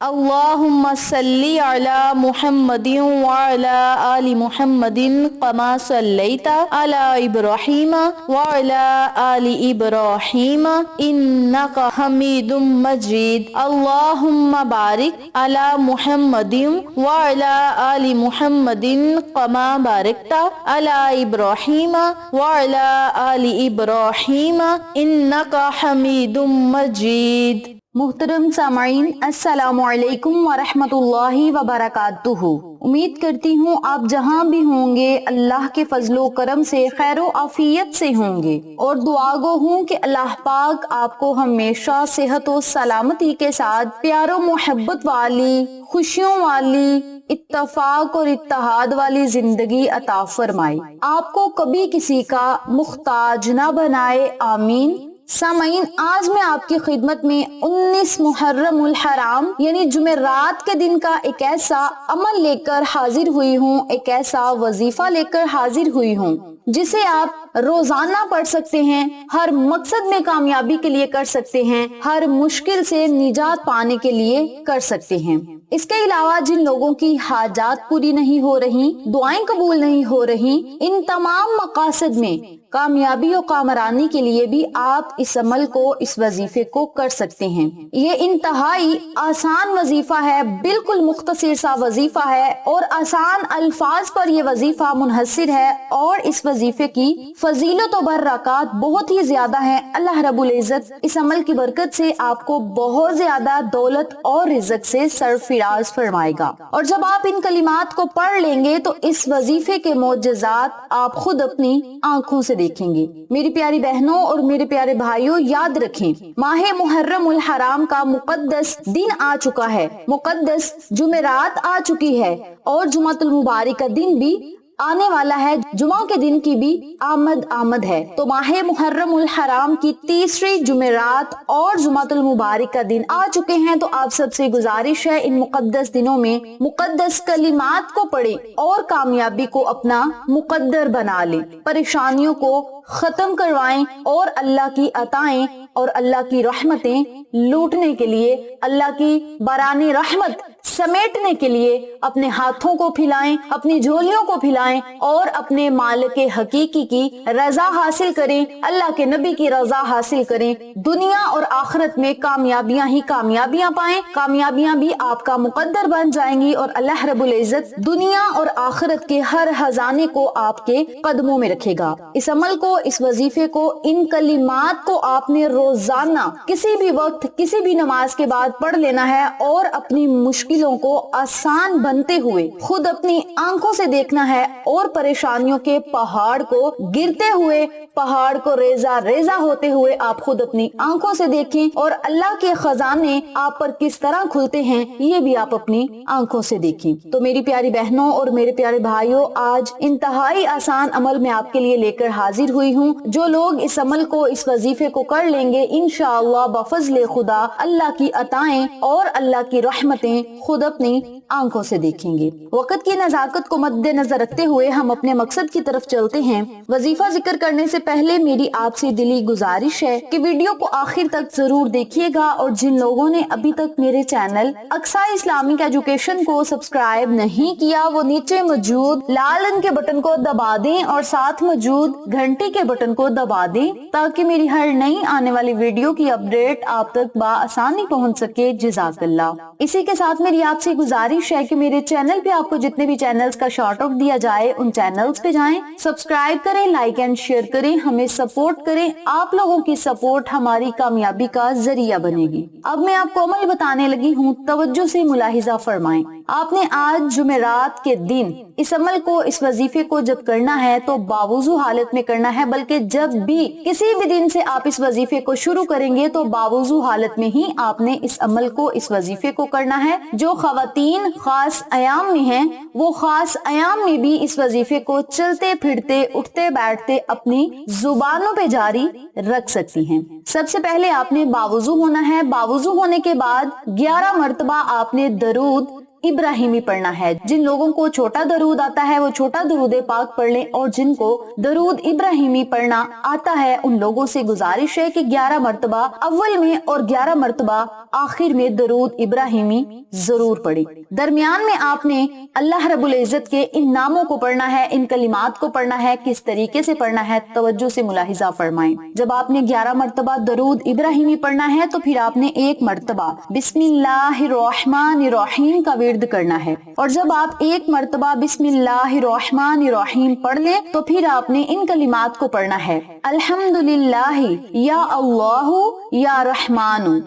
اللهم صل على محمد وعلى آل محمد كما صليت على إبراهيم وعلى آل إبراهيم إنك حميد مجيد. اللهم بارك على محمد وعلى آل محمد كما باركت على إبراهيم وعلى آل إبراهيم إنك حميد مجيد. محترم سامعین، السلام علیکم ورحمۃ اللہ وبرکاتہ۔ امید کرتی ہوں آپ جہاں بھی ہوں گے اللہ کے فضل و کرم سے خیر و عافیت سے ہوں گے، اور دعا گو ہوں کہ اللہ پاک آپ کو ہمیشہ صحت و سلامتی کے ساتھ پیار و محبت والی، خوشیوں والی، اتفاق اور اتحاد والی زندگی عطا فرمائے، آپ کو کبھی کسی کا محتاج نہ بنائے، آمین۔ سامعین، آج میں آپ کی خدمت میں 19 محرم الحرام یعنی جمعرات کے دن کا ایک ایسا عمل لے کر حاضر ہوئی ہوں، ایک ایسا وظیفہ لے کر حاضر ہوئی ہوں جسے آپ روزانہ پڑھ سکتے ہیں، ہر مقصد میں کامیابی کے لیے کر سکتے ہیں، ہر مشکل سے نجات پانے کے لیے کر سکتے ہیں۔ اس کے علاوہ جن لوگوں کی حاجات پوری نہیں ہو رہی، دعائیں قبول نہیں ہو رہی، ان تمام مقاصد میں کامیابی و کامرانی کے لیے بھی آپ اس عمل کو، اس وظیفے کو کر سکتے ہیں۔ یہ انتہائی آسان وظیفہ ہے، بالکل مختصر سا وظیفہ ہے، اور آسان الفاظ پر یہ وظیفہ منحصر ہے، اور اس وظیفے کی فضیلت و برکات بہت ہی زیادہ ہے۔ اللہ رب العزت اس عمل کی برکت سے آپ کو بہت زیادہ دولت اور رزق سے سرفراز فرمائے گا، اور جب آپ ان کلمات کو پڑھ لیں گے تو اس وظیفے کے معجزات آپ خود اپنی آنکھوں سے دیکھیں گے۔ میری پیاری بہنوں اور میرے پیارے بھائیوں، یاد رکھیں، ماہ محرم الحرام کا مقدس دن آ چکا ہے، مقدس جمعرات آ چکی ہے، اور جمعۃ المبارک کا دن بھی آنے والا ہے، جمعہ کے دن کی بھی آمد ہے۔ تو ماہ محرم الحرام کی تیسری جمعرات اور جمعۃ المبارک کا دن آ چکے ہیں، تو آپ سب سے گزارش ہے ان مقدس دنوں میں مقدس کلمات کو پڑھیں اور کامیابی کو اپنا مقدر بنا لیں، پریشانیوں کو ختم کروائیں، اور اللہ کی عطائیں اور اللہ کی رحمتیں لوٹنے کے لیے، اللہ کی بارانی رحمت سمیٹنے کے لیے اپنے ہاتھوں کو پھیلائیں، اپنی جھولیوں کو پھیلائیں، اور اپنے مالک حقیقی کی رضا حاصل کریں، اللہ کے نبی کی رضا حاصل کریں، دنیا اور آخرت میں کامیابیاں ہی کامیابیاں پائیں، کامیابیاں بھی آپ کا مقدر بن جائیں گی، اور اللہ رب العزت دنیا اور آخرت کے ہر خزانے کو آپ کے قدموں میں رکھے گا۔ اس عمل کو، اس وظیفے کو، ان کلمات کو آپ نے روزانہ کسی بھی وقت، کسی بھی نماز کے بعد پڑھ لینا ہے، اور اپنی مشکلوں کو آسان بنتے ہوئے خود اپنی آنکھوں سے دیکھنا ہے، اور پریشانیوں کے پہاڑ کو گرتے ہوئے، پہاڑ کو ریزہ ریزہ ہوتے ہوئے آپ خود اپنی آنکھوں سے دیکھیں، اور اللہ کے خزانے آپ پر کس طرح کھلتے ہیں یہ بھی آپ اپنی آنکھوں سے دیکھیں۔ تو میری پیاری بہنوں اور میرے پیارے بھائیوں، آج انتہائی آسان عمل میں آپ کے لیے لے کر حاضر ہوئی ہوں۔ جو لوگ اس عمل کو، اس وظیفے کو کر لیں گے، انشاءاللہ بفضل خدا اللہ کی عطائیں اور اللہ کی رحمتیں خود اپنی آنکھوں سے دیکھیں گے۔ وقت کی نزاکت کو مد نظر رکھتے ہوئے ہم اپنے مقصد کی طرف چلتے ہیں۔ وظیفہ ذکر کرنے سے پہلے میری آپ سے دلی گزارش ہے کہ ویڈیو کو آخر تک ضرور دیکھیے گا، اور جن لوگوں نے ابھی تک میرے چینل اقصیٰ اسلامک ایجوکیشن کو سبسکرائب نہیں کیا، وہ نیچے موجود لال رنگ کے بٹن کو دبا دیں، اور ساتھ موجود گھنٹی کے بٹن کو دبا دیں، تاکہ میری ہر نئی آنے والی ویڈیو کی اپڈیٹ آپ تک بآسانی پہنچ سکے۔ جزاک اللہ۔ اسی کے ساتھ میری آپ سے گزارش ہے کہ میرے چینل پہ آپ کو جتنے بھی چینلز کا شارٹ آؤٹ دیا جائے ان چینلز پہ جائیں، سبسکرائب کریں، لائک اینڈ شیئر کریں، ہمیں سپورٹ کریں۔ آپ لوگوں کی سپورٹ ہماری کامیابی کا ذریعہ بنے گی۔ اب میں آپ کو عمل بتانے لگی ہوں، توجہ سے ملاحظہ فرمائیں۔ آپ نے آج جمعرات کے دن اس عمل کو، اس وظیفے کو جب کرنا ہے تو باوضو حالت میں کرنا ہے، بلکہ جب بھی کسی بھی دن سے آپ اس وظیفے کو شروع کریں گے تو باوضو حالت میں ہی آپ نے اس عمل کو، اس وظیفے کو کرنا ہے۔ جو خواتین خاص ایام میں ہیں وہ خاص ایام میں بھی اس وظیفے کو چلتے پھرتے، اٹھتے بیٹھتے اپنی زبانوں پہ جاری رکھ سکتی ہیں۔ سب سے پہلے آپ نے باوضو ہونا ہے۔ باوضو ہونے کے بعد 11 مرتبہ آپ نے درود ابراہیمی پڑھنا ہے۔ جن لوگوں کو چھوٹا درود آتا ہے وہ چھوٹا درود پاک پڑھ لیں، اور جن کو درود ابراہیمی پڑھنا آتا ہے ان لوگوں سے گزارش ہے کہ 11 مرتبہ اول میں اور 11 مرتبہ آخر میں درود ابراہیمی ضرور پڑھیں۔ درمیان میں آپ نے اللہ رب العزت کے ان ناموں کو پڑھنا ہے، ان کلمات کو پڑھنا ہے۔ کس طریقے سے پڑھنا ہے توجہ سے ملاحظہ فرمائیں۔ جب آپ نے 11 مرتبہ درود ابراہیمی پڑھنا ہے تو پھر آپ نے 1 مرتبہ بسم اللہ الرحمن الرحیم کا ورد کرنا ہے، اور جب آپ 1 مرتبہ بسم اللہ الرحمن الرحیم پڑھ لیں تو پھر آپ نے ان کلمات کو پڑھنا ہے، الحمدللہ یا اللہ یا رحمان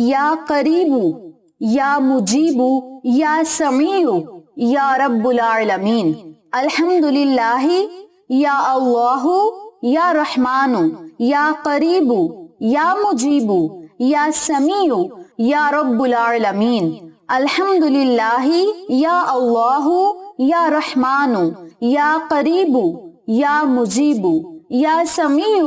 یا قریب یا مجیب یا سمیع یا رب العالمین، الحمدللہ یا اللہ یا رحمان یا قریب یا مجیب یا سمیع یا رب العالمین، الحمدللہ یا اللہ یا رحمان یا قریب یا مجیب یا سمیع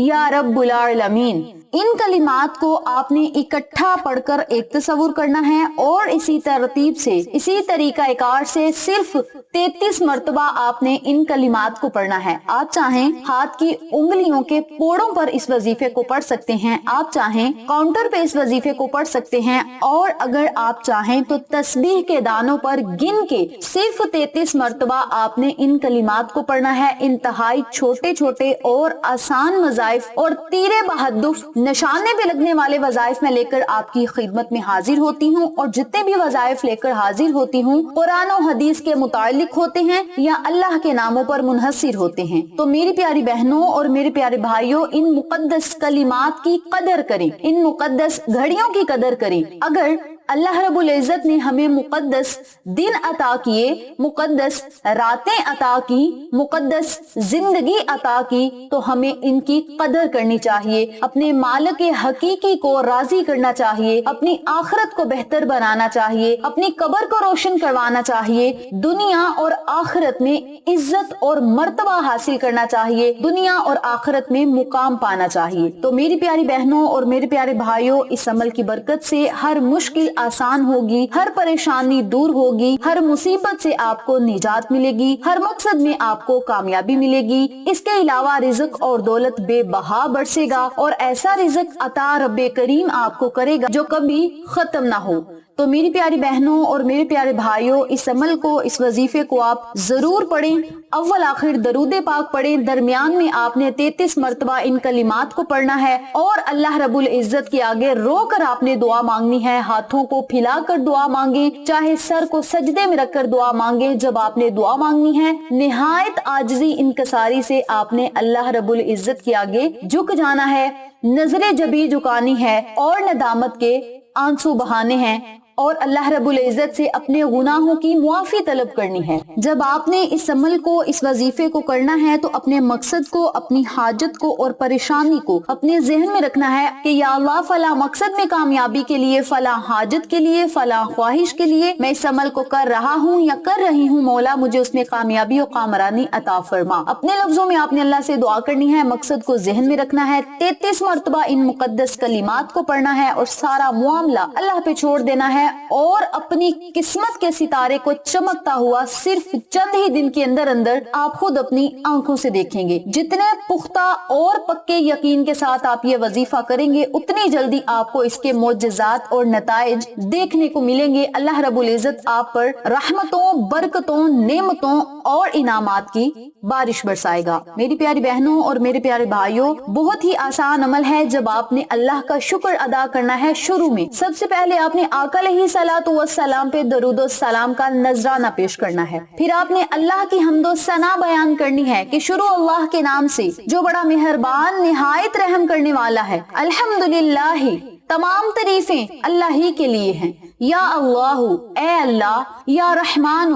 یا رب العالمین۔ ان کلمات کو آپ نے اکٹھا پڑھ کر ایک تصور کرنا ہے، اور اسی ترتیب سے اسی طریقہ کار سے صرف 33 مرتبہ آپ نے ان کلمات کو پڑھنا ہے۔ آپ چاہیں ہاتھ کی انگلیوں کے پوڑوں پر اس وظیفے کو پڑھ سکتے ہیں، آپ چاہیں کاؤنٹر پہ اس وظیفے کو پڑھ سکتے ہیں، اور اگر آپ چاہیں تو تسبیح کے دانوں پر گن کے صرف 33 مرتبہ آپ نے ان کلمات کو پڑھنا ہے۔ انتہائی چھوٹے چھوٹے اور آسان وظائف اور تیرے بہدف نشانے پہ لگنے والے وظائف میں لے کر آپ کی خدمت میں حاضر ہوتی ہوں، اور جتنے بھی وظائف لے کر حاضر ہوتی ہوں قرآن و حدیث کے متعلق ہوتے ہیں یا اللہ کے ناموں پر منحصر ہوتے ہیں۔ تو میری پیاری بہنوں اور میرے پیارے بھائیوں، ان مقدس کلمات کی قدر کریں، ان مقدس گھڑیوں کی قدر کریں۔ اگر اللہ رب العزت نے ہمیں مقدس دن عطا کیے، مقدس راتیں عطا کی، مقدس زندگی عطا کی، تو ہمیں ان کی قدر کرنی چاہیے، اپنے مالک حقیقی کو راضی کرنا چاہیے، اپنی آخرت کو بہتر بنانا چاہیے، اپنی قبر کو روشن کروانا چاہیے، دنیا اور آخرت میں عزت اور مرتبہ حاصل کرنا چاہیے، دنیا اور آخرت میں مقام پانا چاہیے۔ تو میری پیاری بہنوں اور میرے پیارے بھائیوں، اس عمل کی برکت سے ہر مشکل آسان ہوگی، ہر پریشانی دور ہوگی، ہر مصیبت سے آپ کو نجات ملے گی، ہر مقصد میں آپ کو کامیابی ملے گی۔ اس کے علاوہ رزق اور دولت بے بہا برسے گا، اور ایسا رزق عطا رب کریم آپ کو کرے گا جو کبھی ختم نہ ہو۔ تو میری پیاری بہنوں اور میرے پیارے بھائیوں، اس عمل کو، اس وظیفے کو آپ ضرور پڑھیں، اول آخر درود پاک پڑھیں، درمیان میں آپ نے 33 مرتبہ ان کلمات کو پڑھنا ہے، اور اللہ رب العزت کے آگے رو کر آپ نے دعا مانگنی ہے، ہاتھوں کو پھیلا کر دعا مانگیں، چاہے سر کو سجدے میں رکھ کر دعا مانگیں۔ جب آپ نے دعا مانگنی ہے نہایت عاجزی انکساری سے آپ نے اللہ رب العزت کے آگے جھک جانا ہے، نظر جبی جھکانی ہے، اور ندامت کے آنسو بہانے ہیں، اور اللہ رب العزت سے اپنے گناہوں کی معافی طلب کرنی ہے۔ جب آپ نے اس عمل کو، اس وظیفے کو کرنا ہے تو اپنے مقصد کو، اپنی حاجت کو اور پریشانی کو اپنے ذہن میں رکھنا ہے کہ یا اللہ فلاں مقصد میں کامیابی کے لیے، فلاں حاجت کے لیے، فلاں خواہش کے لیے میں اس عمل کو کر رہا ہوں یا کر رہی ہوں، مولا مجھے اس میں کامیابی اور کامرانی عطا فرما۔ اپنے لفظوں میں آپ نے اللہ سے دعا کرنی ہے، مقصد کو ذہن میں رکھنا ہے، 33 مرتبہ ان مقدس کلمات کو پڑھنا ہے، اور سارا معاملہ اللہ پہ چھوڑ دینا ہے، اور اپنی قسمت کے ستارے کو چمکتا ہوا صرف چند ہی دن کے اندر اندر آپ خود اپنی آنکھوں سے دیکھیں گے۔ جتنے پختہ اور پکے یقین کے ساتھ آپ یہ وظیفہ کریں گے، اتنی جلدی آپ کو اس کے معجزات اور نتائج دیکھنے کو ملیں گے۔ اللہ رب العزت آپ پر رحمتوں، برکتوں، نعمتوں اور انعامات کی بارش برسائے گا۔ میری پیاری بہنوں اور میرے پیارے بھائیوں، بہت ہی آسان عمل ہے۔ جب آپ نے اللہ کا شکر ادا کرنا ہے، شروع میں سب سے پہلے آپ نے آقا علیہ الصلوۃ والسلام پہ درود و سلام کا نذرانہ پیش کرنا ہے، پھر آپ نے اللہ کی حمد و ثنا بیان کرنی ہے کہ شروع اللہ کے نام سے جو بڑا مہربان، نہایت رحم کرنے والا ہے۔ الحمدللہ، تمام تعریفیں اللہ ہی کے لیے ہیں۔ یا اللہ، اے اللہ، یا رحمان،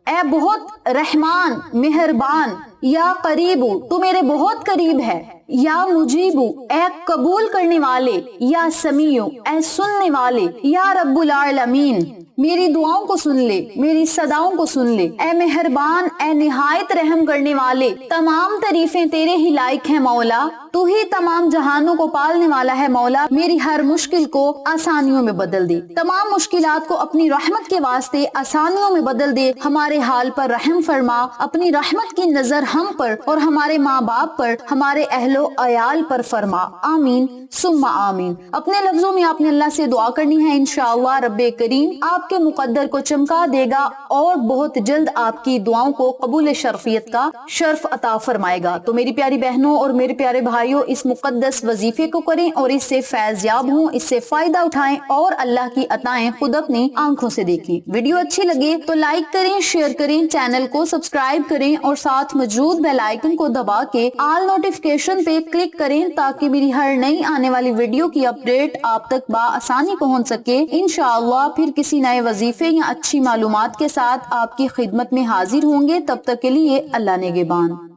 اے بہت رحمان مہربان، یا قریب، تو میرے بہت قریب ہے، یا مجیب، اے قبول کرنے والے، یا سمیع، اے سننے والے، یا رب العالمین، میری دعاؤں کو سن لے، میری صداؤں کو سن لے، اے مہربان، اے نہایت رحم کرنے والے، تمام تعریفیں تیرے ہی لائق ہیں مولا۔ تو ہی تمام جہانوں کو پالنے والا ہے مولا، میری ہر مشکل کو آسانیوں میں بدل دے، تمام مشکلات کو اپنی رحمت کے واسطے آسانیوں میں بدل دے، ہمارے حال پر رحم فرما، اپنی رحمت کی نظر ہم پر اور ہمارے ماں باپ پر، ہمارے اہل و عیال پر فرما، آمین ثم آمین۔ اپنے لفظوں میں آپ نے اللہ سے دعا کرنی ہے، انشاءاللہ رب کریم آپ کے مقدر کو چمکا دے گا اور بہت جلد آپ کی دعاؤں کو قبول شرفیت کا شرف عطا فرمائے گا۔ تو میری پیاری بہنوں اور میرے پیارے بھائیوں، اس مقدس وظیفے کو کریں اور اس سے فیض یاب ہوں، اس سے فائدہ اٹھائیں اور اللہ کی عطائیں خود اپنی آنکھوں سے دیکھیں۔ ویڈیو اچھی لگے تو لائک کریں، شیئر کریں، چینل کو سبسکرائب کریں اور ساتھ موجود بیل آئیکن کو دبا کے آل نوٹیفیکیشن پہ کلک کریں تاکہ میری ہر نئی آنے والی ویڈیو کی اپڈیٹ آپ تک بآسانی پہنچ سکے۔ انشاءاللہ پھر کسی نئے وظیفے یا اچھی معلومات کے ساتھ آپ کی خدمت میں حاضر ہوں گے، تب تک کے لیے اللہ نگہبان۔